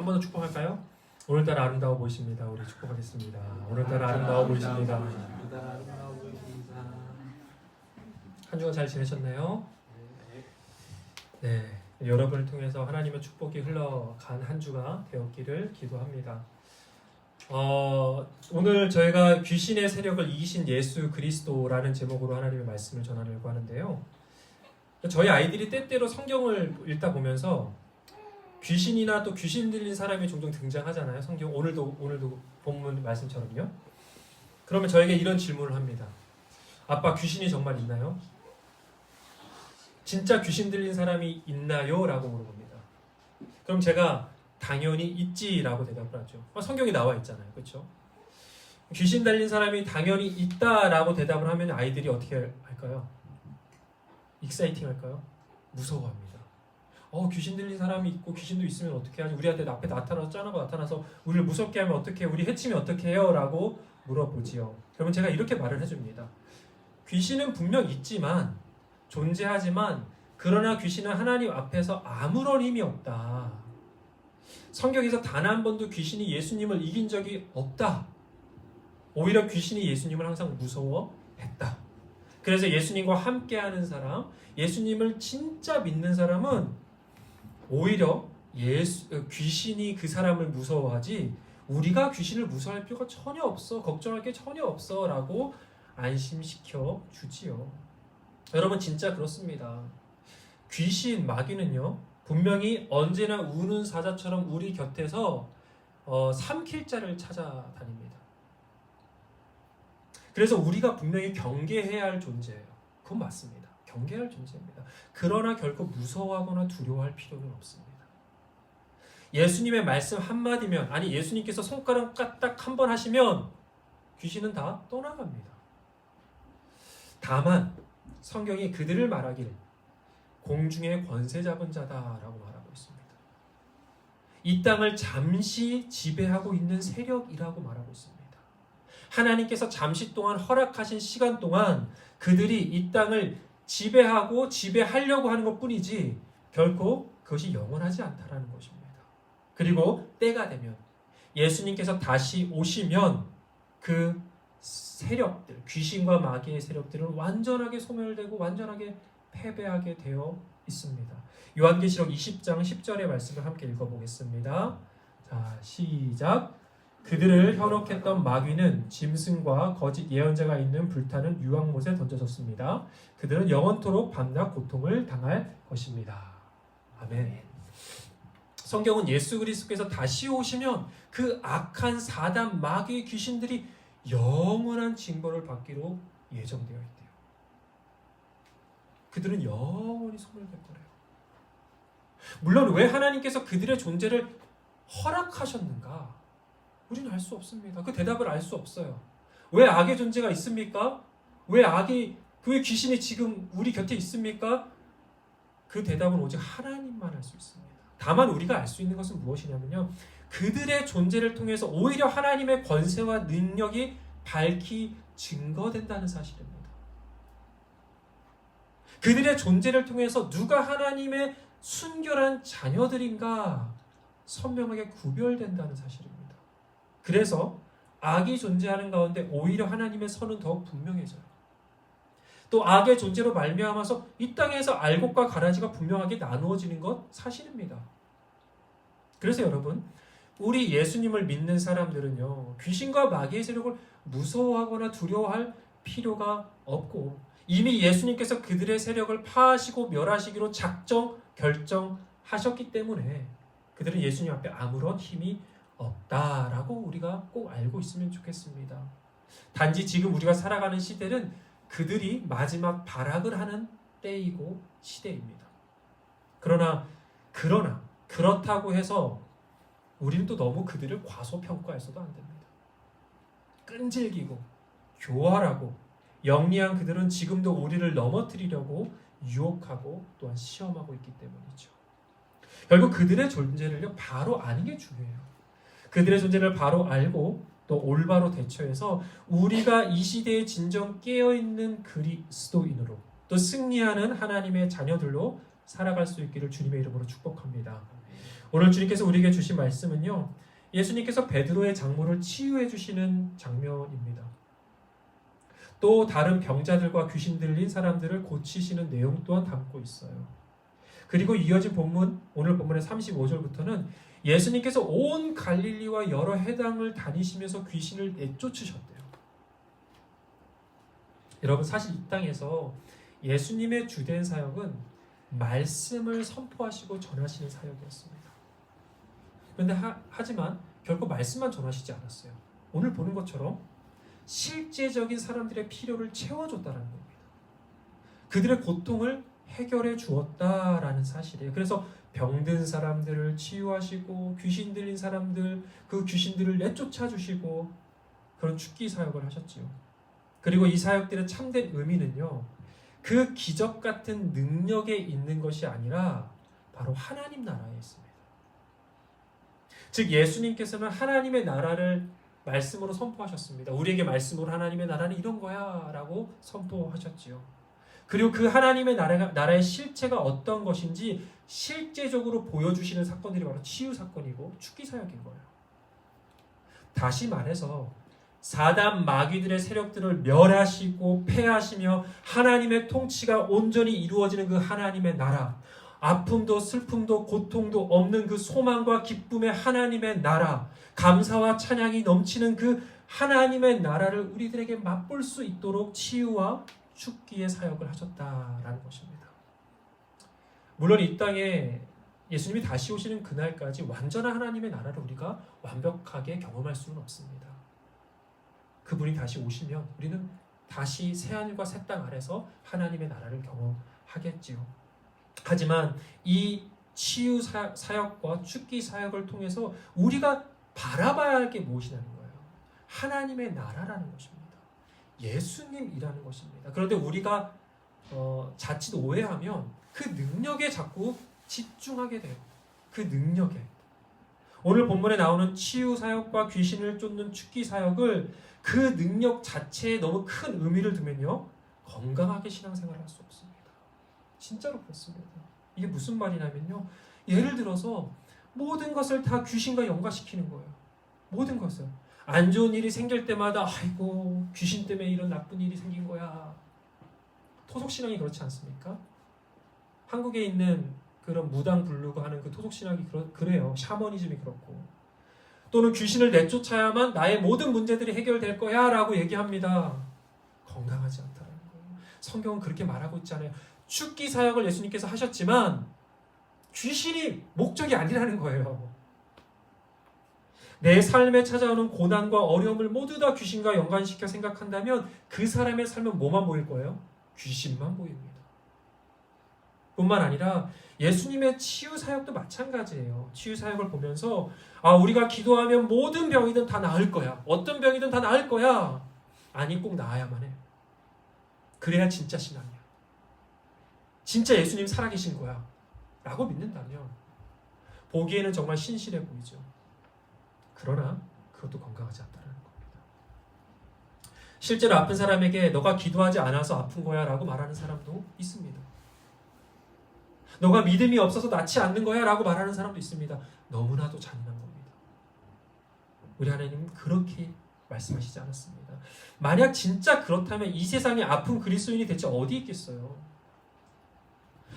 번 더 축복할까요? 오늘따라 아름다워 보이십니다. 우리 축복하겠습니다. 오늘따라 아름다워 보이십니다. 한 주간 잘 지내셨나요? 네, 여러분을 통해서 하나님의 축복이 흘러간 한 주가 되었기를 기도합니다. 오늘 저희가 귀신의 세력을 이기신 예수 그리스도라는 제목으로 하나님의 말씀을 전하려고 하는데요. 저희 아이들이 때때로 성경을 읽다 보면서 귀신이나 또 귀신 들린 사람이 종종 등장하잖아요. 성경 오늘도 본문 말씀처럼요. 그러면 저에게 이런 질문을 합니다. 아빠, 귀신이 정말 있나요? 진짜 귀신 들린 사람이 있나요? 라고 물어봅니다. 그럼 제가 당연히 있지라고 대답을 하죠. 성경에 나와 있잖아요. 그렇죠? 귀신 달린 사람이 당연히 있다라고 대답을 하면 아이들이 어떻게 할까요? 익사이팅 할까요? 무서워합니다. 귀신 들린 사람이 있고 귀신도 있으면 어떻게 하지? 우리한테 앞에 나타나서 짠하고 나타나서 우리를 무섭게 하면 어떻게 해요? 우리 해치면 어떻게 해요? 라고 물어보지요. 그러면 제가 이렇게 말을 해줍니다. 귀신은 분명 있지만 존재하지만 그러나 귀신은 하나님 앞에서 아무런 힘이 없다. 성경에서 단 한 번도 귀신이 예수님을 이긴 적이 없다. 오히려 귀신이 예수님을 항상 무서워했다. 그래서 예수님과 함께하는 사람, 예수님을 진짜 믿는 사람은 오히려 귀신이 그 사람을 무서워하지 우리가 귀신을 무서워할 필요가 전혀 없어, 걱정할 게 전혀 없어 라고 안심시켜 주지요. 여러분, 진짜 그렇습니다. 귀신, 마귀는요 분명히 언제나 우는 사자처럼 우리 곁에서 삼킬 자를 찾아다닙니다. 그래서 우리가 분명히 경계해야 할 존재예요. 그건 맞습니다. 경계할 존재입니다. 그러나 결코 무서워하거나 두려워할 필요는 없습니다. 예수님의 말씀 한마디면, 아니 예수님께서 손가락 까딱 한 번 하시면 귀신은 다 떠나갑니다. 다만 성경이 그들을 말하길 공중의 권세 잡은 자다라고 말하고 있습니다. 이 땅을 잠시 지배하고 있는 세력이라고 말하고 있습니다. 하나님께서 잠시 동안 허락하신 시간 동안 그들이 이 땅을 지배하고 지배하려고 하는 것뿐이지 결코 그것이 영원하지 않다라는 것입니다. 그리고 때가 되면 예수님께서 다시 오시면 그 세력들, 귀신과 마귀의 세력들은 완전하게 소멸되고 완전하게 패배하게 되어 있습니다. 요한계시록 20장 10절의 말씀을 함께 읽어보겠습니다. 자, 시작. 그들을 현혹했던 마귀는 짐승과 거짓 예언자가 있는 불타는 유황못에 던져졌습니다. 그들은 영원토록 밤낮 고통을 당할 것입니다. 아멘. 성경은 예수 그리스도께서 다시 오시면 그 악한 사단, 마귀의 귀신들이 영원한 징벌을 받기로 예정되어 있대요. 그들은 영원히 소멸될 거래요. 물론 왜 하나님께서 그들의 존재를 허락하셨는가? 우리는 알 수 없습니다. 그 대답을 알 수 없어요. 왜 악의 존재가 있습니까? 왜 귀신이 지금 우리 곁에 있습니까? 그 대답은 오직 하나님만 알 수 있습니다. 다만 우리가 알 수 있는 것은 무엇이냐면요, 그들의 존재를 통해서 오히려 하나님의 권세와 능력이 밝히 증거된다는 사실입니다. 그들의 존재를 통해서 누가 하나님의 순결한 자녀들인가 선명하게 구별된다는 사실입니다. 그래서 악이 존재하는 가운데 오히려 하나님의 선은 더욱 분명해져요. 또 악의 존재로 말미암아서 이 땅에서 알곡과 가라지가 분명하게 나누어지는 것 사실입니다. 그래서 여러분, 우리 예수님을 믿는 사람들은요, 귀신과 마귀의 세력을 무서워하거나 두려워할 필요가 없고 이미 예수님께서 그들의 세력을 파하시고 멸하시기로 결정하셨기 때문에 그들은 예수님 앞에 아무런 힘이 없다라고 우리가 꼭 알고 있으면 좋겠습니다. 단지 지금 우리가 살아가는 시대는 그들이 마지막 발악을 하는 때이고 시대입니다. 그러나 그렇다고 해서 우리는 또 너무 그들을 과소평가해서도 안 됩니다. 끈질기고 교활하고 영리한 그들은 지금도 우리를 넘어뜨리려고 유혹하고 또한 시험하고 있기 때문이죠. 결국 그들의 존재를 바로 아는 게 중요해요. 그들의 존재를 바로 알고 또 올바로 대처해서 우리가 이 시대에 진정 깨어있는 그리스도인으로 또 승리하는 하나님의 자녀들로 살아갈 수 있기를 주님의 이름으로 축복합니다. 오늘 주님께서 우리에게 주신 말씀은요, 예수님께서 베드로의 장모를 치유해 주시는 장면입니다. 또 다른 병자들과 귀신 들린 사람들을 고치시는 내용 또한 담고 있어요. 그리고 이어진 본문, 오늘 본문의 35절부터는 예수님께서 온 갈릴리와 여러 해당을 다니시면서 귀신을 내쫓으셨대요. 여러분, 사실 이 땅에서 예수님의 주된 사역은 말씀을 선포하시고 전하시는 사역이었습니다. 그런데 하지만 결코 말씀만 전하시지 않았어요. 오늘 보는 것처럼 실제적인 사람들의 필요를 채워줬다는 겁니다. 그들의 고통을 해결해 주었다라는 사실이에요. 그래서 병든 사람들을 치유하시고 귀신 들린 사람들, 그 귀신들을 내쫓아 주시고 그런 축기 사역을 하셨지요. 그리고 이 사역들의 참된 의미는요, 그 기적 같은 능력에 있는 것이 아니라 바로 하나님 나라에 있습니다. 즉 예수님께서는 하나님의 나라를 말씀으로 선포하셨습니다. 우리에게 말씀으로 하나님의 나라는 이런 거야 라고 선포하셨지요. 그리고 그 하나님의 나라의 실체가 어떤 것인지 실제적으로 보여주시는 사건들이 바로 치유 사건이고 축기 사역인 거예요. 다시 말해서 사단 마귀들의 세력들을 멸하시고 패하시며 하나님의 통치가 온전히 이루어지는 그 하나님의 나라, 아픔도 슬픔도 고통도 없는 그 소망과 기쁨의 하나님의 나라, 감사와 찬양이 넘치는 그 하나님의 나라를 우리들에게 맛볼 수 있도록 치유와 축기의 사역을 하셨다라는 것입니다. 물론 이 땅에 예수님이 다시 오시는 그날까지 완전한 하나님의 나라를 우리가 완벽하게 경험할 수는 없습니다. 그분이 다시 오시면 우리는 다시 새하늘과 새 땅 아래서 하나님의 나라를 경험하겠지요. 하지만 이 치유 사역과 축기 사역을 통해서 우리가 바라봐야 할 게 무엇이냐는 거예요. 하나님의 나라라는 것입니다. 예수님이라는 것입니다. 그런데 우리가 자칫 오해하면 그 능력에 자꾸 집중하게 돼요. 그 능력에. 오늘 본문에 나오는 치유 사역과 귀신을 쫓는 축기 사역을 그 능력 자체에 너무 큰 의미를 두면요, 건강하게 신앙생활을 할 수 없습니다. 진짜로 그렇습니다. 이게 무슨 말이냐면요, 예를 들어서 모든 것을 다 귀신과 연관시키는 거예요. 모든 것을. 안 좋은 일이 생길 때마다 아이고 귀신 때문에 이런 나쁜 일이 생긴 거야. 토속신앙이 그렇지 않습니까? 한국에 있는 그런 무당 부르고 하는 그 토속신앙이 그래요. 샤머니즘이 그렇고. 또는 귀신을 내쫓아야만 나의 모든 문제들이 해결될 거야 라고 얘기합니다. 건강하지 않다는 거예요. 성경은 그렇게 말하고 있잖아요. 축기 사역을 예수님께서 하셨지만 귀신이 목적이 아니라는 거예요. 내 삶에 찾아오는 고난과 어려움을 모두 다 귀신과 연관시켜 생각한다면 그 사람의 삶은 뭐만 보일 거예요? 귀신만 보입니다. 뿐만 아니라 예수님의 치유 사역도 마찬가지예요. 치유 사역을 보면서 우리가 기도하면 모든 병이든 다 나을 거야. 어떤 병이든 다 나을 거야. 아니, 꼭 나아야만 해. 그래야 진짜 신앙이야. 진짜 예수님 살아계신 거야 라고 믿는다면 보기에는 정말 신실해 보이죠. 그러나 그것도 건강하지 않다는 겁니다. 실제로 아픈 사람에게 너가 기도하지 않아서 아픈 거야 라고 말하는 사람도 있습니다. 너가 믿음이 없어서 낫지 않는 거야 라고 말하는 사람도 있습니다. 너무나도 잔인한 겁니다. 우리 하나님은 그렇게 말씀하시지 않았습니다. 만약 진짜 그렇다면 이 세상에 아픈 그리스도인이 대체 어디 있겠어요?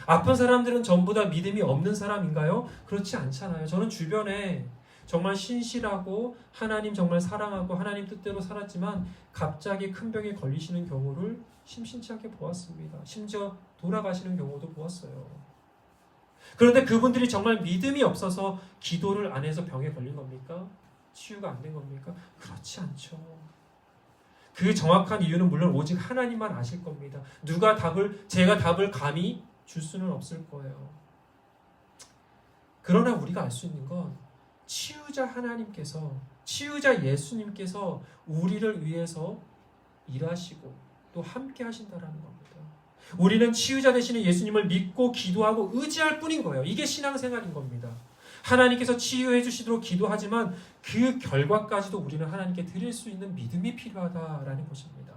아픈 사람들은 전부 다 믿음이 없는 사람인가요? 그렇지 않잖아요. 저는 주변에 정말 신실하고 하나님 정말 사랑하고 하나님 뜻대로 살았지만 갑자기 큰 병에 걸리시는 경우를 심심치 않게 보았습니다. 심지어 돌아가시는 경우도 보았어요. 그런데 그분들이 정말 믿음이 없어서 기도를 안 해서 병에 걸린 겁니까? 치유가 안 된 겁니까? 그렇지 않죠. 그 정확한 이유는 물론 오직 하나님만 아실 겁니다. 제가 답을 감히 줄 수는 없을 거예요. 그러나 우리가 알 수 있는 건 치유자 하나님께서, 치유자 예수님께서 우리를 위해서 일하시고 또 함께 하신다라는 겁니다. 우리는 치유자 되시는 예수님을 믿고 기도하고 의지할 뿐인 거예요. 이게 신앙생활인 겁니다. 하나님께서 치유해 주시도록 기도하지만 그 결과까지도 우리는 하나님께 드릴 수 있는 믿음이 필요하다라는 것입니다.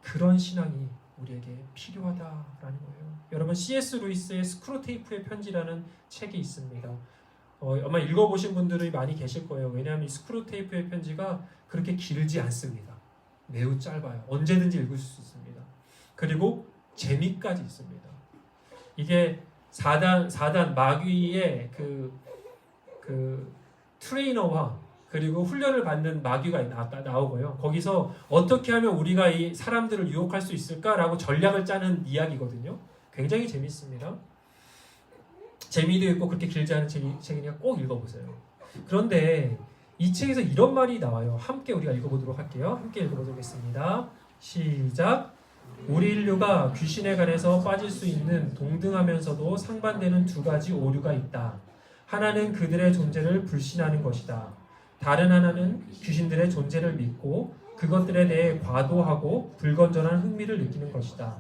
그런 신앙이 우리에게 필요하다라는 거예요. 여러분 C.S. 루이스의 스크루테이프의 편지라는 책이 있습니다. 아마 읽어보신 분들이 많이 계실 거예요. 왜냐하면 이 스크루테이프의 편지가 그렇게 길지 않습니다. 매우 짧아요. 언제든지 읽을 수 있습니다. 그리고 재미까지 있습니다. 이게 4단 마귀의 그 트레이너와 그리고 훈련을 받는 마귀가 나오고요. 거기서 어떻게 하면 우리가 이 사람들을 유혹할 수 있을까라고 전략을 짜는 이야기거든요. 굉장히 재밌습니다. 재미도 있고 그렇게 길지 않은 책이니까 꼭 읽어보세요. 그런데 이 책에서 이런 말이 나와요. 함께 우리가 읽어보도록 할게요. 함께 읽어보도록 하겠습니다. 시작. 우리 인류가 귀신에 관해서 빠질 수 있는 동등하면서도 상반되는 두 가지 오류가 있다. 하나는 그들의 존재를 불신하는 것이다. 다른 하나는 귀신들의 존재를 믿고 그것들에 대해 과도하고 불건전한 흥미를 느끼는 것이다.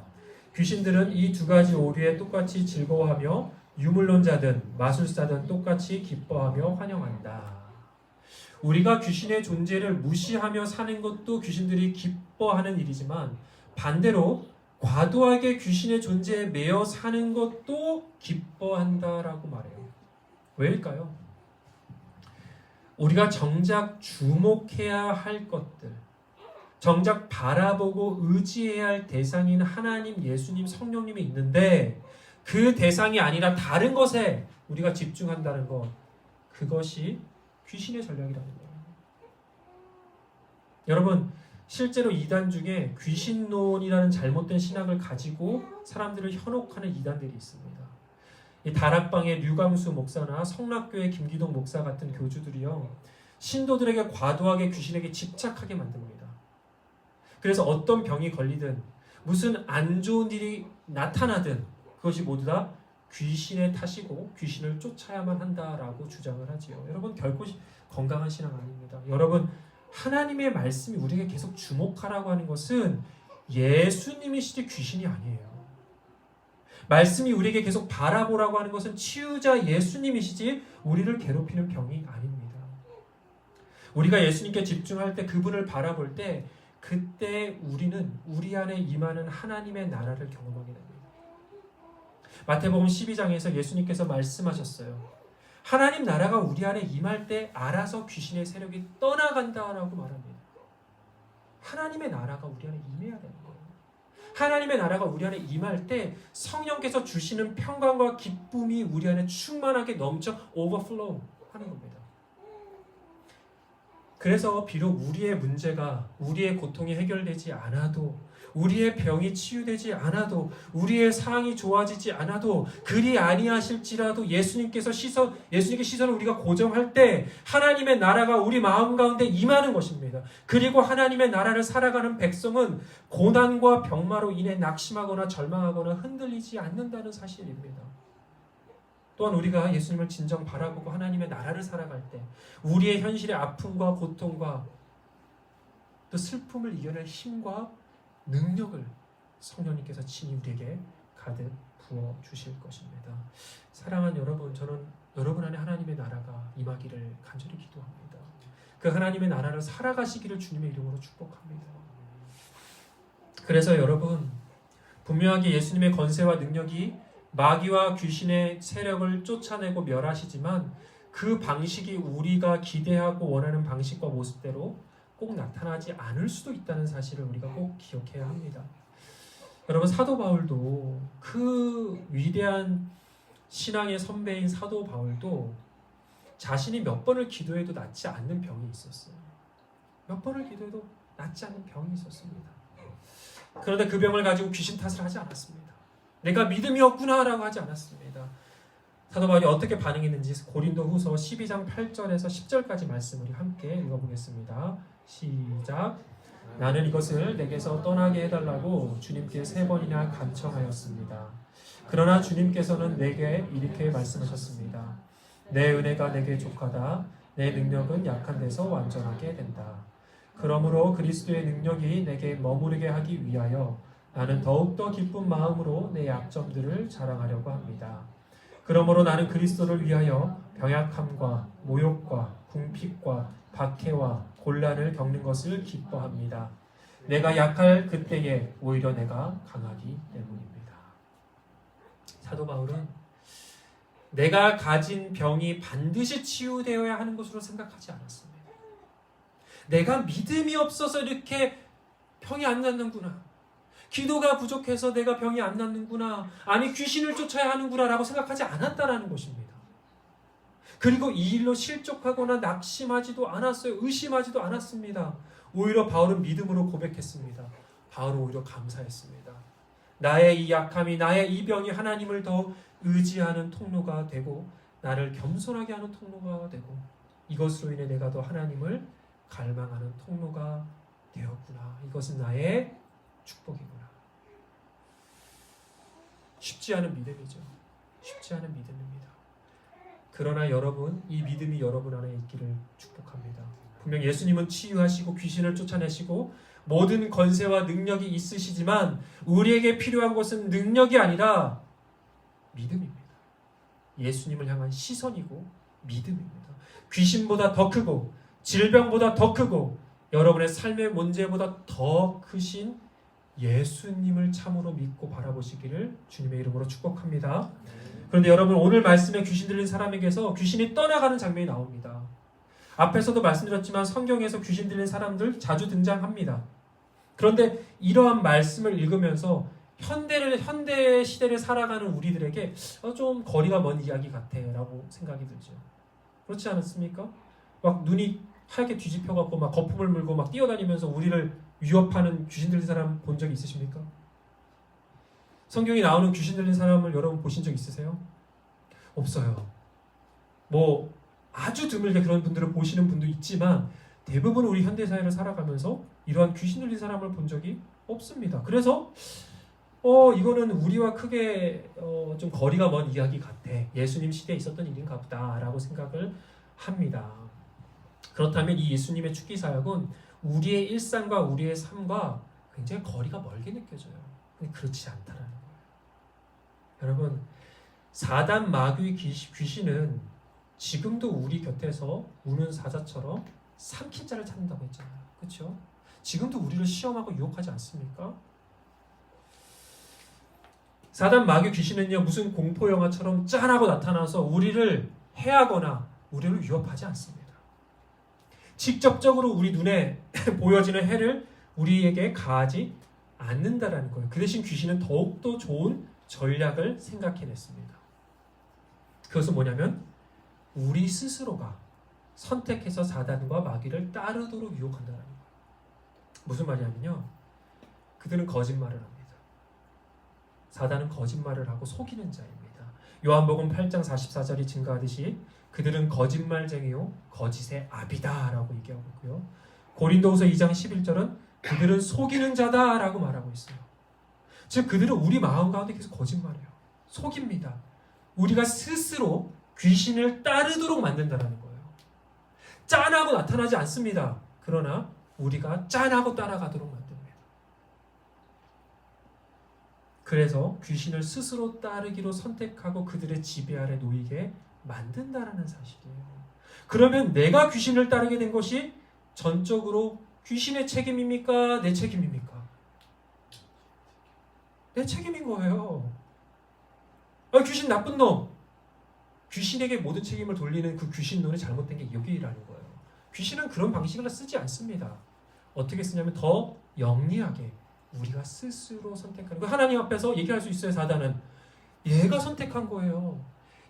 귀신들은 이 두 가지 오류에 똑같이 즐거워하며 유물론자든 마술사든 똑같이 기뻐하며 환영한다. 우리가 귀신의 존재를 무시하며 사는 것도 귀신들이 기뻐하는 일이지만 반대로 과도하게 귀신의 존재에 매여 사는 것도 기뻐한다라고 말해요. 왜일까요? 우리가 정작 주목해야 할 것들, 정작 바라보고 의지해야 할 대상인 하나님, 예수님, 성령님이 있는데 그 대상이 아니라 다른 것에 우리가 집중한다는 것, 그것이 귀신의 전략이라는 거예요. 여러분, 실제로 이단 중에 귀신론이라는 잘못된 신학을 가지고 사람들을 현혹하는 이단들이 있습니다. 이 다락방의 류광수 목사나 성락교의 김기동 목사 같은 교주들이요, 신도들에게 과도하게 귀신에게 집착하게 만듭니다. 그래서 어떤 병이 걸리든 무슨 안 좋은 일이 나타나든 그것이 모두 다 귀신의 탓이고 귀신을 쫓아야만 한다라고 주장을 하지요. 여러분, 결코 건강한 신앙 아닙니다. 여러분, 하나님의 말씀이 우리에게 계속 주목하라고 하는 것은 예수님이시지 귀신이 아니에요. 말씀이 우리에게 계속 바라보라고 하는 것은 치유자 예수님이시지 우리를 괴롭히는 병이 아닙니다. 우리가 예수님께 집중할 때, 그분을 바라볼 때, 그때 우리는 우리 안에 임하는 하나님의 나라를 경험하게 됩니다. 마태복음 12장에서 예수님께서 말씀하셨어요. 하나님 나라가 우리 안에 임할 때 알아서 귀신의 세력이 떠나간다라고 말합니다. 하나님의 나라가 우리 안에 임해야 되는 거예요. 하나님의 나라가 우리 안에 임할 때 성령께서 주시는 평강과 기쁨이 우리 안에 충만하게 넘쳐 오버플로우 하는 겁니다. 그래서 비록 우리의 문제가, 우리의 고통이 해결되지 않아도, 우리의 병이 치유되지 않아도, 우리의 상황이 좋아지지 않아도, 그리 아니하실지라도 예수님께 시선을 우리가 고정할 때 하나님의 나라가 우리 마음 가운데 임하는 것입니다. 그리고 하나님의 나라를 살아가는 백성은 고난과 병마로 인해 낙심하거나 절망하거나 흔들리지 않는다는 사실입니다. 또한 우리가 예수님을 진정 바라보고 하나님의 나라를 살아갈 때 우리의 현실의 아픔과 고통과 또 슬픔을 이겨낼 힘과 능력을 성령님께서 친히 우리에게 가득 부어주실 것입니다. 사랑하는 여러분, 저는 여러분 안에 하나님의 나라가 임하기를 간절히 기도합니다. 그 하나님의 나라를 살아가시기를 주님의 이름으로 축복합니다. 그래서 여러분, 분명하게 예수님의 권세와 능력이 마귀와 귀신의 세력을 쫓아내고 멸하시지만 그 방식이 우리가 기대하고 원하는 방식과 모습대로 꼭 나타나지 않을 수도 있다는 사실을 우리가 꼭 기억해야 합니다. 여러분, 사도 바울도, 그 위대한 신앙의 선배인 사도 바울도 자신이 몇 번을 기도해도 낫지 않는 병이 있었어요. 몇 번을 기도해도 낫지 않는 병이 있었습니다. 그런데 그 병을 가지고 귀신 탓을 하지 않았습니다. 내가 믿음이 없구나라고 하지 않았습니다. 사도 바울이 어떻게 반응했는지 고린도후서 12장 8절에서 10절까지 말씀을 함께 읽어보겠습니다. 시작. 나는 이것을 내게서 떠나게 해달라고 주님께 3번이나 간청하였습니다. 그러나 주님께서는 내게 이렇게 말씀하셨습니다. 내 은혜가 내게 족하다. 내 능력은 약한 데서 완전하게 된다. 그러므로 그리스도의 능력이 내게 머무르게 하기 위하여 나는 더욱더 기쁜 마음으로 내 약점들을 자랑하려고 합니다. 그러므로 나는 그리스도를 위하여 병약함과 모욕과 궁핍과 박해와 곤란을 겪는 것을 기뻐합니다. 내가 약할 그때에 오히려 내가 강하기 때문입니다. 사도 바울은 내가 가진 병이 반드시 치유되어야 하는 것으로 생각하지 않았습니다. 내가 믿음이 없어서 이렇게 병이 안 낫는구나. 기도가 부족해서 내가 병이 안 낫는구나. 아니 귀신을 쫓아야 하는구나 라고 생각하지 않았다라는 것입니다. 그리고 이 일로 실족하거나 낙심하지도 않았어요. 의심하지도 않았습니다. 오히려 바울은 믿음으로 고백했습니다. 바울은 오히려 감사했습니다. 나의 이 약함이, 나의 이 병이 하나님을 더 의지하는 통로가 되고 나를 겸손하게 하는 통로가 되고 이것으로 인해 내가 더 하나님을 갈망하는 통로가 되었구나. 이것은 나의 축복이구나. 쉽지 않은 믿음이죠. 쉽지 않은 믿음입니다. 그러나 여러분, 이 믿음이 여러분 안에 있기를 축복합니다. 분명 예수님은 치유하시고 귀신을 쫓아내시고 모든 권세와 능력이 있으시지만 우리에게 필요한 것은 능력이 아니라 믿음입니다. 예수님을 향한 시선이고 믿음입니다. 귀신보다 더 크고 질병보다 더 크고 여러분의 삶의 문제보다 더 크신 예수님을 참으로 믿고 바라보시기를 주님의 이름으로 축복합니다. 그런데 여러분, 오늘 말씀에 귀신 들린 사람에게서 귀신이 떠나가는 장면이 나옵니다. 앞에서도 말씀드렸지만 성경에서 귀신 들린 사람들 자주 등장합니다. 그런데 이러한 말씀을 읽으면서 현대 시대를 살아가는 우리들에게 좀 거리가 먼 이야기 같아라고 생각이 들죠. 그렇지 않습니까? 막 눈이 하얗게 뒤집혀갖고 막 거품을 물고 막 뛰어다니면서 우리를 위협하는 귀신 들린 사람 본 적 있으십니까? 성경에 나오는 귀신 들린 사람을 여러분 보신 적 있으세요? 없어요. 뭐 아주 드물게 그런 분들을 보시는 분도 있지만 대부분 우리 현대사회를 살아가면서 이러한 귀신 들린 사람을 본 적이 없습니다. 그래서 이거는 우리와 크게 좀 거리가 먼 이야기 같아. 예수님 시대에 있었던 일인가 보다라고 생각을 합니다. 그렇다면 이 예수님의 축기 사역은 우리의 일상과 우리의 삶과 굉장히 거리가 멀게 느껴져요. 근데 그렇지 않다라는 거예요. 여러분, 사단 마귀의 귀신은 지금도 우리 곁에서 우는 사자처럼 삼킨 자를 찾는다고 했잖아요. 그렇죠? 지금도 우리를 시험하고 유혹하지 않습니까? 사단 마귀 귀신은요, 무슨 공포 영화처럼 짠하고 나타나서 우리를 해하거나 우리를 위협하지 않습니다. 직접적으로 우리 눈에 보여지는 해를 우리에게 가하지 않는다라는 거예요. 그 대신 귀신은 더욱더 좋은 전략을 생각해냈습니다. 그것은 뭐냐면 우리 스스로가 선택해서 사단과 마귀를 따르도록 유혹한다는 거예요. 무슨 말이냐면요, 그들은 거짓말을 합니다. 사단은 거짓말을 하고 속이는 자입니다. 요한복음 8장 44절이 증가하듯이 그들은 거짓말쟁이요 거짓의 아비다 라고 얘기하고 있고요. 고린도후서 2장 11절은 그들은 속이는 자다 라고 말하고 있어요. 즉 그들은 우리 마음 가운데 계속 거짓말해요. 속입니다. 우리가 스스로 귀신을 따르도록 만든다는 거예요. 짠하고 나타나지 않습니다. 그러나 우리가 짠하고 따라가도록 만듭니다. 그래서 귀신을 스스로 따르기로 선택하고 그들의 지배 아래 놓이게 만든다라는 사실이에요. 그러면 내가 귀신을 따르게 된 것이 전적으로 귀신의 책임입니까? 내 책임입니까? 내 책임인 거예요. 귀신 나쁜 놈. 귀신에게 모든 책임을 돌리는 그 귀신론이 잘못된 게 여기라는 거예요. 귀신은 그런 방식을 쓰지 않습니다. 어떻게 쓰냐면 더 영리하게 우리가 스스로 선택하는 거. 하나님 앞에서 얘기할 수 있어요. 사단은 얘가 선택한 거예요.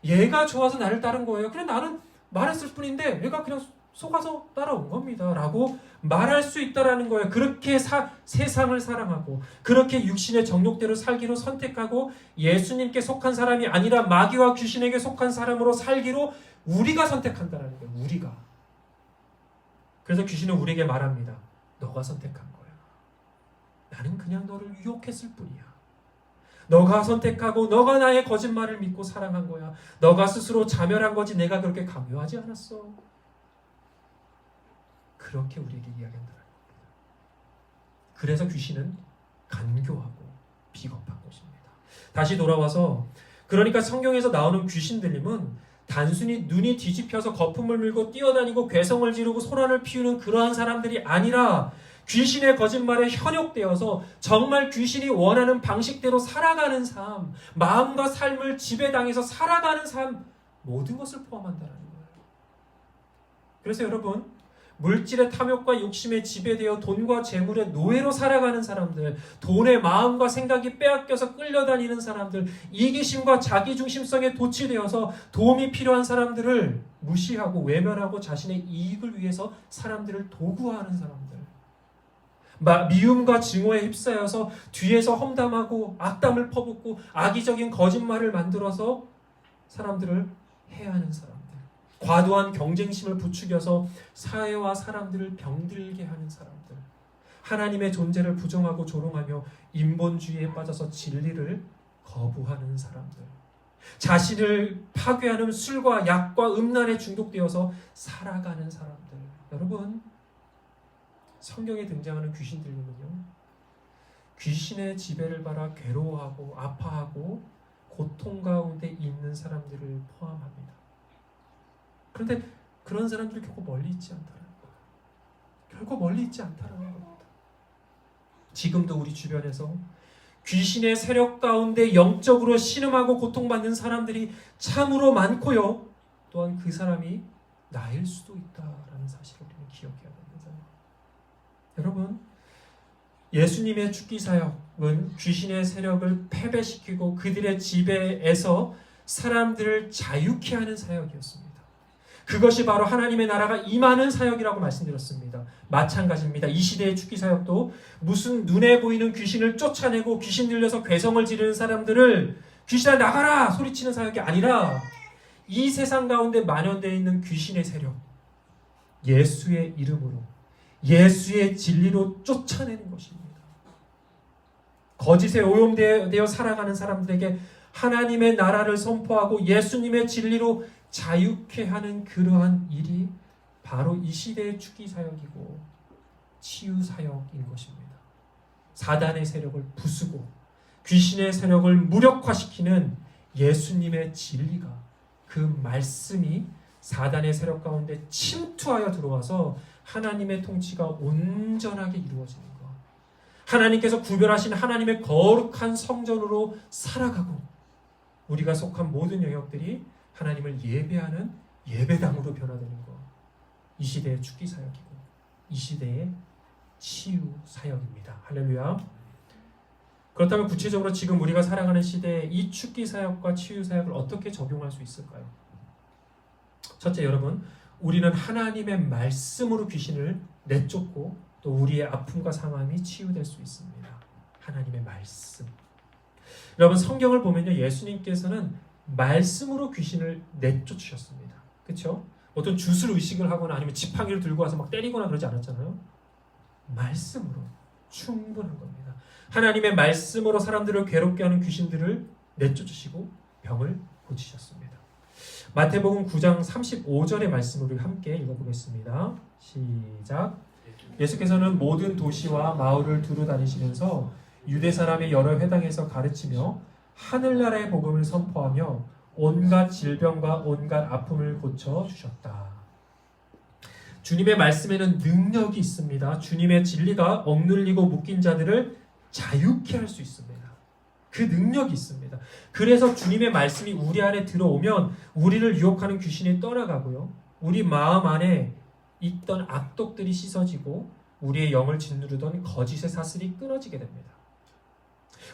얘가 좋아서 나를 따른 거예요. 그냥 나는 말했을 뿐인데 얘가 그냥 속아서 따라온 겁니다 라고 말할 수 있다라는 거예요. 그렇게 세상을 사랑하고 그렇게 육신의 정욕대로 살기로 선택하고 예수님께 속한 사람이 아니라 마귀와 귀신에게 속한 사람으로 살기로 우리가 선택한다라는 거예요. 우리가. 그래서 귀신은 우리에게 말합니다. 너가 선택한 거야. 나는 그냥 너를 유혹했을 뿐이야. 너가 선택하고 너가 나의 거짓말을 믿고 사랑한 거야. 너가 스스로 자멸한 거지 내가 그렇게 강요하지 않았어. 그렇게 우리에게 이야기한다는 겁니다. 그래서 귀신은 간교하고 비겁한 것입니다. 다시 돌아와서 그러니까 성경에서 나오는 귀신 들림은 단순히 눈이 뒤집혀서 거품을 물고 뛰어다니고 괴성을 지르고 소란을 피우는 그러한 사람들이 아니라 귀신의 거짓말에 현혹되어서 정말 귀신이 원하는 방식대로 살아가는 삶, 마음과 삶을 지배당해서 살아가는 삶, 모든 것을 포함한다는 거예요. 그래서 여러분, 물질의 탐욕과 욕심에 지배되어 돈과 재물의 노예로 살아가는 사람들, 돈의 마음과 생각이 빼앗겨서 끌려다니는 사람들, 이기심과 자기중심성에 도취되어서 도움이 필요한 사람들을 무시하고 외면하고 자신의 이익을 위해서 사람들을 도구화하는 사람들, 미움과 증오에 휩싸여서 뒤에서 험담하고 악담을 퍼붓고 악의적인 거짓말을 만들어서 사람들을 해하는 사람들, 과도한 경쟁심을 부추겨서 사회와 사람들을 병들게 하는 사람들, 하나님의 존재를 부정하고 조롱하며 인본주의에 빠져서 진리를 거부하는 사람들, 자신을 파괴하는 술과 약과 음란에 중독되어서 살아가는 사람들. 여러분, 성경에 등장하는 귀신들은요, 귀신의 지배를 받아 괴로워하고 아파하고 고통 가운데 있는 사람들을 포함합니다. 그런데 그런 사람들이 결코 멀리 있지 않다는 거예요. 결코 멀리 있지 않다는 겁니다. 지금도 우리 주변에서 귀신의 세력 가운데 영적으로 신음하고 고통받는 사람들이 참으로 많고요. 또한 그 사람이 나일 수도 있다라는 사실을 우리는 기억해야 됩니다. 여러분, 예수님의 죽기 사역은 귀신의 세력을 패배시키고 그들의 지배에서 사람들을 자유케 하는 사역이었습니다. 그것이 바로 하나님의 나라가 임하는 사역이라고 말씀드렸습니다. 마찬가지입니다. 이 시대의 죽기 사역도 무슨 눈에 보이는 귀신을 쫓아내고 귀신 들려서 괴성을 지르는 사람들을 귀신아 나가라 소리치는 사역이 아니라 이 세상 가운데 만연되어 있는 귀신의 세력, 예수의 이름으로 예수의 진리로 쫓아내는 것입니다. 거짓에 오염되어 살아가는 사람들에게 하나님의 나라를 선포하고 예수님의 진리로 자유케 하는 그러한 일이 바로 이 시대의 죽기 사역이고 치유 사역인 것입니다. 사단의 세력을 부수고 귀신의 세력을 무력화시키는 예수님의 진리가, 그 말씀이 사단의 세력 가운데 침투하여 들어와서 하나님의 통치가 온전하게 이루어지는 것, 하나님께서 구별하신 하나님의 거룩한 성전으로 살아가고 우리가 속한 모든 영역들이 하나님을 예배하는 예배당으로 변화되는 것, 이 시대의 죽기 사역이고 이 시대의 치유 사역입니다. 할렐루야. 그렇다면 구체적으로 지금 우리가 살아가는 시대에 이 죽기 사역과 치유 사역을 어떻게 적용할 수 있을까요? 첫째, 여러분, 우리는 하나님의 말씀으로 귀신을 내쫓고 또 우리의 아픔과 상함이 치유될 수 있습니다. 하나님의 말씀. 여러분, 성경을 보면요, 예수님께서는 말씀으로 귀신을 내쫓으셨습니다. 그렇죠? 어떤 주술 의식을 하거나 아니면 지팡이를 들고 와서 막 때리거나 그러지 않았잖아요. 말씀으로 충분한 겁니다. 하나님의 말씀으로 사람들을 괴롭게 하는 귀신들을 내쫓으시고 병을 고치셨습니다. 마태복음 9장 35절의 말씀을 함께 읽어보겠습니다. 시작. 예수께서는 모든 도시와 마을을 두루 다니시면서 유대 사람의 여러 회당에서 가르치며 하늘나라의 복음을 선포하며 온갖 질병과 온갖 아픔을 고쳐주셨다. 주님의 말씀에는 능력이 있습니다. 주님의 진리가 억눌리고 묶인 자들을 자유케 할 수 있습니다. 그 능력이 있습니다. 그래서 주님의 말씀이 우리 안에 들어오면 우리를 유혹하는 귀신이 떠나가고요, 우리 마음 안에 있던 악독들이 씻어지고 우리의 영을 짓누르던 거짓의 사슬이 끊어지게 됩니다.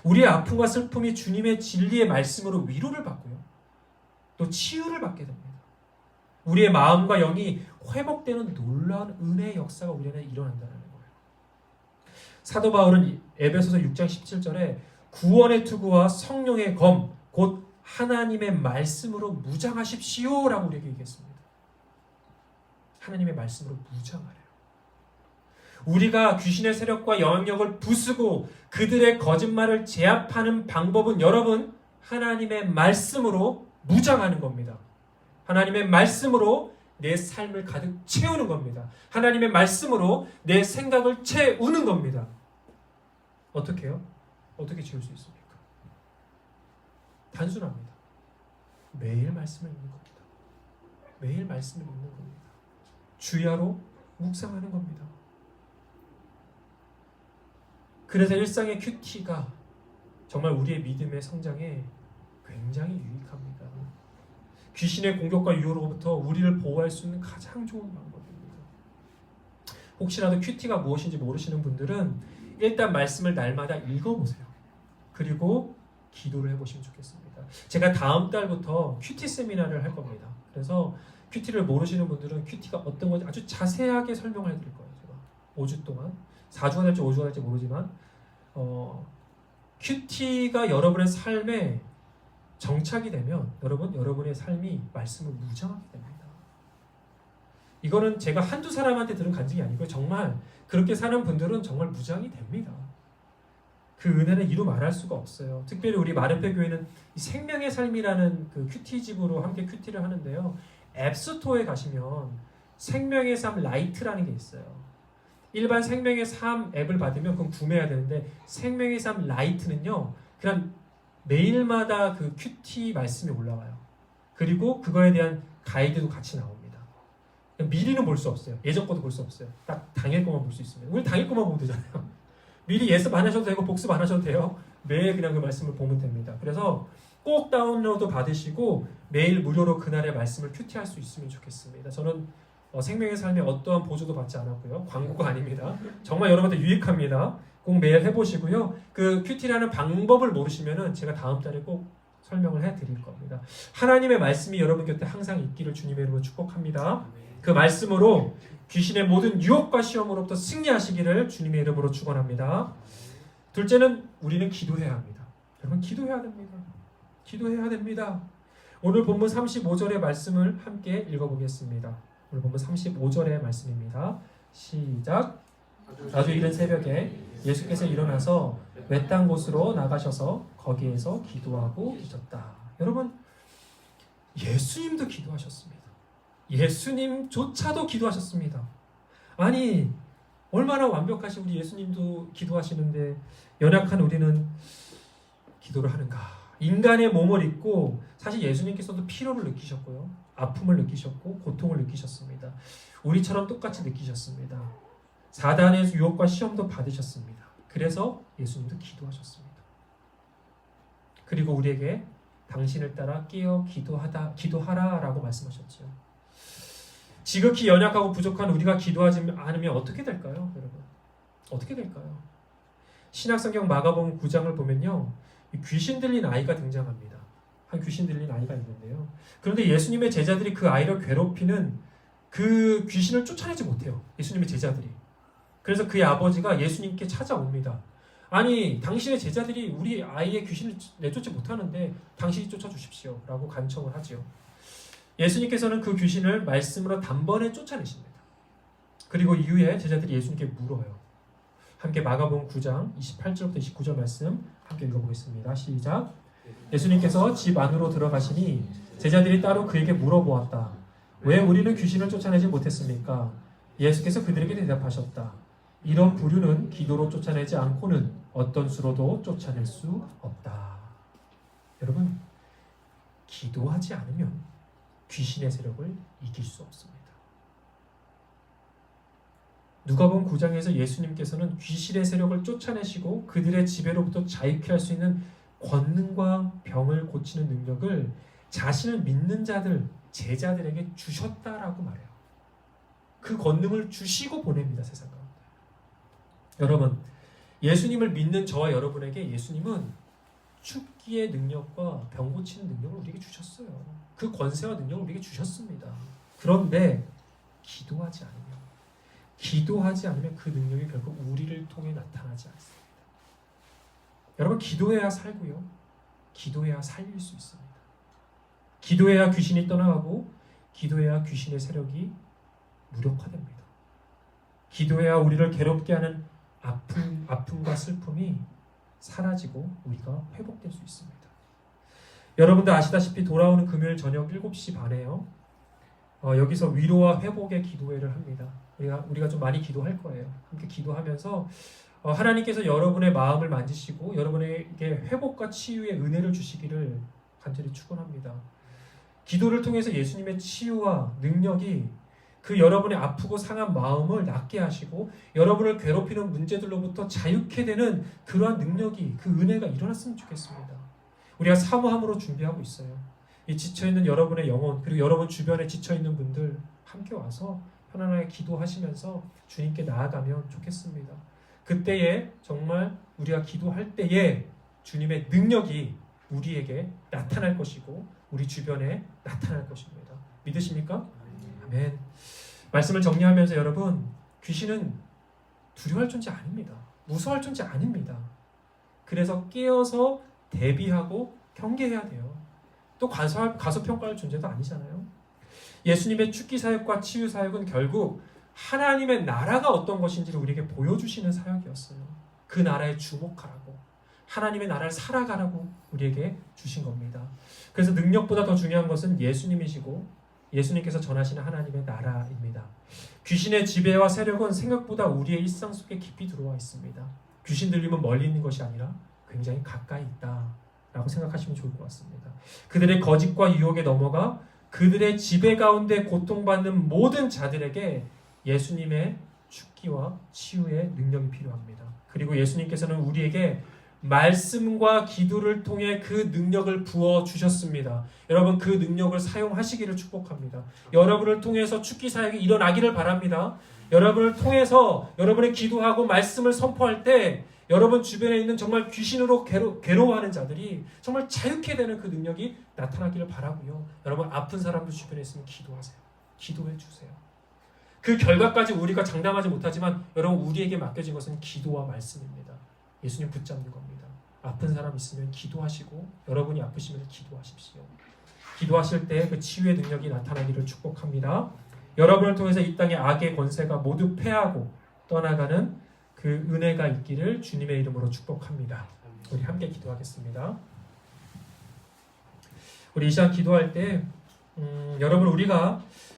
우리의 아픔과 슬픔이 주님의 진리의 말씀으로 위로를 받고요, 또 치유를 받게 됩니다. 우리의 마음과 영이 회복되는 놀라운 은혜의 역사가 우리 안에 일어난다는 거예요. 사도 바울은 에베소서 6장 17절에 구원의 투구와 성령의 검, 곧 하나님의 말씀으로 무장하십시오 라고 우리에게 얘기했습니다. 하나님의 말씀으로 무장하래요. 우리가 귀신의 세력과 영향력을 부수고 그들의 거짓말을 제압하는 방법은 여러분, 하나님의 말씀으로 무장하는 겁니다. 하나님의 말씀으로 내 삶을 가득 채우는 겁니다. 하나님의 말씀으로 내 생각을 채우는 겁니다. 어떻게 해요? 어떻게 채울 수 있습니까? 단순합니다. 매일 말씀을 읽는 겁니다. 매일 말씀을 읽는 겁니다. 주야로 묵상하는 겁니다. 그래서 일상의 큐티가 정말 우리의 믿음의 성장에 굉장히 유익합니다. 귀신의 공격과 유혹으로부터 우리를 보호할 수 있는 가장 좋은 방법입니다. 혹시라도 큐티가 무엇인지 모르시는 분들은 일단 말씀을 날마다 읽어보세요. 그리고 기도를 해보시면 좋겠습니다. 제가 다음 달부터 큐티 세미나를 할 겁니다. 그래서 큐티를 모르시는 분들은 큐티가 어떤 건지 아주 자세하게 설명을 해드릴 거예요. 제가 5주 동안 4주가 될지 5주가 될지 모르지만 큐티가 여러분의 삶에 정착이 되면 여러분의 삶이 말씀을 무장하게 됩니다. 이거는 제가 한두 사람한테 들은 간증이 아니고요. 정말 그렇게 사는 분들은 정말 무장이 됩니다. 그 은혜는 이루 말할 수가 없어요. 특별히 우리 마르페 교회는 생명의 삶이라는 그 큐티 집으로 함께 큐티를 하는데요. 앱스토어에 가시면 생명의 삶 라이트라는 게 있어요. 일반 생명의 삶 앱을 받으면 그건 구매해야 되는데 생명의 삶 라이트는요. 그냥 매일마다 그 큐티 말씀이 올라와요. 그리고 그거에 대한 가이드도 같이 나옵니다. 미리는 볼 수 없어요. 예전 것도 볼 수 없어요. 딱 당일 것만 볼 수 있습니다. 우리 당일 것만 보면 되잖아요. 미리 예습 안 하셔도 되고 복습 안 하셔도 돼요. 매일 그냥 그 말씀을 보면 됩니다. 그래서 꼭 다운로드 받으시고 매일 무료로 그날의 말씀을 큐티할 수 있으면 좋겠습니다. 저는 생명의 삶에 어떠한 보조도 받지 않았고요. 광고가 아닙니다. 정말 여러분한테 유익합니다. 꼭 매일 해보시고요. 그 큐티를 하는 방법을 모르시면은 제가 다음 달에 꼭 설명을 해드릴 겁니다. 하나님의 말씀이 여러분 곁에 항상 있기를 주님의 이름으로 축복합니다. 그 말씀으로 귀신의 모든 유혹과 시험으로부터 승리하시기를 주님의 이름으로 축원합니다. 둘째는 우리는 기도해야 합니다. 여러분 기도해야 됩니다. 기도해야 됩니다. 오늘 본문 35절의 말씀을 함께 읽어보겠습니다. 오늘 본문 35절의 말씀입니다. 시작. 아주 이른 새벽에 예수께서 일어나서 외딴 곳으로 나가셔서 거기에서 기도하고 계셨다. 여러분 예수님도 기도하셨습니다. 예수님조차도 기도하셨습니다. 아니 얼마나 완벽하신 우리 예수님도 기도하시는데 연약한 우리는 기도를 하는가? 인간의 몸을 입고 사실 예수님께서도 피로를 느끼셨고요. 아픔을 느끼셨고 고통을 느끼셨습니다. 우리처럼 똑같이 느끼셨습니다. 사단의 유혹과 시험도 받으셨습니다. 그래서 예수님도 기도하셨습니다. 그리고 우리에게 당신을 따라 깨어 기도하라라고 말씀하셨죠. 지극히 연약하고 부족한 우리가 기도하지 않으면 어떻게 될까요, 여러분? 어떻게 될까요? 신약성경 마가복음 9장을 보면요, 귀신 들린 아이가 등장합니다. 한 귀신 들린 아이가 있는데요. 그런데 예수님의 제자들이 그 아이를 괴롭히는 그 귀신을 쫓아내지 못해요. 예수님의 제자들이. 그래서 그의 아버지가 예수님께 찾아옵니다. 아니, 당신의 제자들이 우리 아이의 귀신을 내쫓지 못하는데 당신이 쫓아주십시오. 라고 간청을 하지요. 예수님께서는 그 귀신을 말씀으로 단번에 쫓아내십니다. 그리고 이후에 제자들이 예수님께 물어요. 함께 마가복음 9장 28절부터 29절 말씀 함께 읽어보겠습니다. 시작. 예수님께서 집 안으로 들어가시니 제자들이 따로 그에게 물어보았다. 왜 우리는 귀신을 쫓아내지 못했습니까? 예수께서 그들에게 대답하셨다. 이런 부류는 기도로 쫓아내지 않고는 어떤 수로도 쫓아낼 수 없다. 여러분, 기도하지 않으면 귀신의 세력을 이길 수 없습니다. 누가복음 9장에서 예수님께서는 귀신의 세력을 쫓아내시고 그들의 지배로부터 자유케 할 수 있는 권능과 병을 고치는 능력을 자신을 믿는 자들, 제자들에게 주셨다라고 말해요. 그 권능을 주시고 보냅니다, 세상 가운데. 여러분, 예수님을 믿는 저와 여러분에게 예수님은 죽기의 능력과 병 고치는 능력을 우리에게 주셨어요. 그 권세와 능력을 우리에게 주셨습니다. 그런데 기도하지 않으면 그 능력이 결국 우리를 통해 나타나지 않습니다. 여러분, 기도해야 살고요. 기도해야 살릴 수 있습니다. 기도해야 귀신이 떠나가고 기도해야 귀신의 세력이 무력화됩니다. 기도해야 우리를 괴롭게 하는 아픔과 슬픔이 사라지고 우리가 회복될 수 있습니다. 여러분들 아시다시피 돌아오는 금요일 저녁 7시 반에요. 여기서 위로와 회복의 기도회를 합니다. 우리가 좀 많이 기도할 거예요. 함께 기도하면서 하나님께서 여러분의 마음을 만지시고 여러분에게 회복과 치유의 은혜를 주시기를 간절히 축원합니다. 기도를 통해서 예수님의 치유와 능력이 그 여러분의 아프고 상한 마음을 낫게 하시고 여러분을 괴롭히는 문제들로부터 자유케 되는 그러한 능력이, 그 은혜가 일어났으면 좋겠습니다. 우리가 사모함으로 준비하고 있어요. 이 지쳐있는 여러분의 영혼, 그리고 여러분 주변에 지쳐있는 분들 함께 와서 편안하게 기도하시면서 주님께 나아가면 좋겠습니다. 그때에 정말 우리가 기도할 때에 주님의 능력이 우리에게 나타날 것이고 우리 주변에 나타날 것입니다. 믿으십니까? 아멘. 말씀을 정리하면서 여러분, 귀신은 두려워할 존재 아닙니다. 무서워할 존재 아닙니다. 그래서 깨어서 대비하고 경계해야 돼요. 또 과소평가할 존재도 아니잖아요. 예수님의 축기 사역과 치유 사역은 결국 하나님의 나라가 어떤 것인지를 우리에게 보여주시는 사역이었어요. 그 나라에 주목하라고, 하나님의 나라를 살아가라고 우리에게 주신 겁니다. 그래서 능력보다 더 중요한 것은 예수님이시고 예수님께서 전하시는 하나님의 나라입니다. 귀신의 지배와 세력은 생각보다 우리의 일상 속에 깊이 들어와 있습니다. 귀신 들림은 멀리 있는 것이 아니라 굉장히 가까이 있다라고 생각하시면 좋을 것 같습니다. 그들의 거짓과 유혹에 넘어가 그들의 지배 가운데 고통받는 모든 자들에게 예수님의 축기와 치유의 능력이 필요합니다. 그리고 예수님께서는 우리에게 말씀과 기도를 통해 그 능력을 부어 주셨습니다. 여러분, 그 능력을 사용하시기를 축복합니다. 여러분을 통해서 축기 사역이 일어나기를 바랍니다. 여러분을 통해서 여러분의 기도하고 말씀을 선포할 때 여러분 주변에 있는 정말 귀신으로 괴로워하는 자들이 정말 자유케 되는 그 능력이 나타나기를 바라고요. 여러분, 아픈 사람들 주변에 있으면 기도하세요. 기도해 주세요. 그 결과까지 우리가 장담하지 못하지만 여러분, 우리에게 맡겨진 것은 기도와 말씀입니다. 예수님 붙잡는 겁니다. 아픈 사람 있으면 기도하시고 여러분이 아프시면 기도하십시오. 기도하실 때 그 치유의 능력이 나타나기를 축복합니다. 여러분을 통해서 이 땅의 악의 권세가 모두 패하고 떠나가는 그 은혜가 있기를 주님의 이름으로 축복합니다. 우리 함께 기도하겠습니다. 우리 이 시간 기도할 때 여러분, 우리가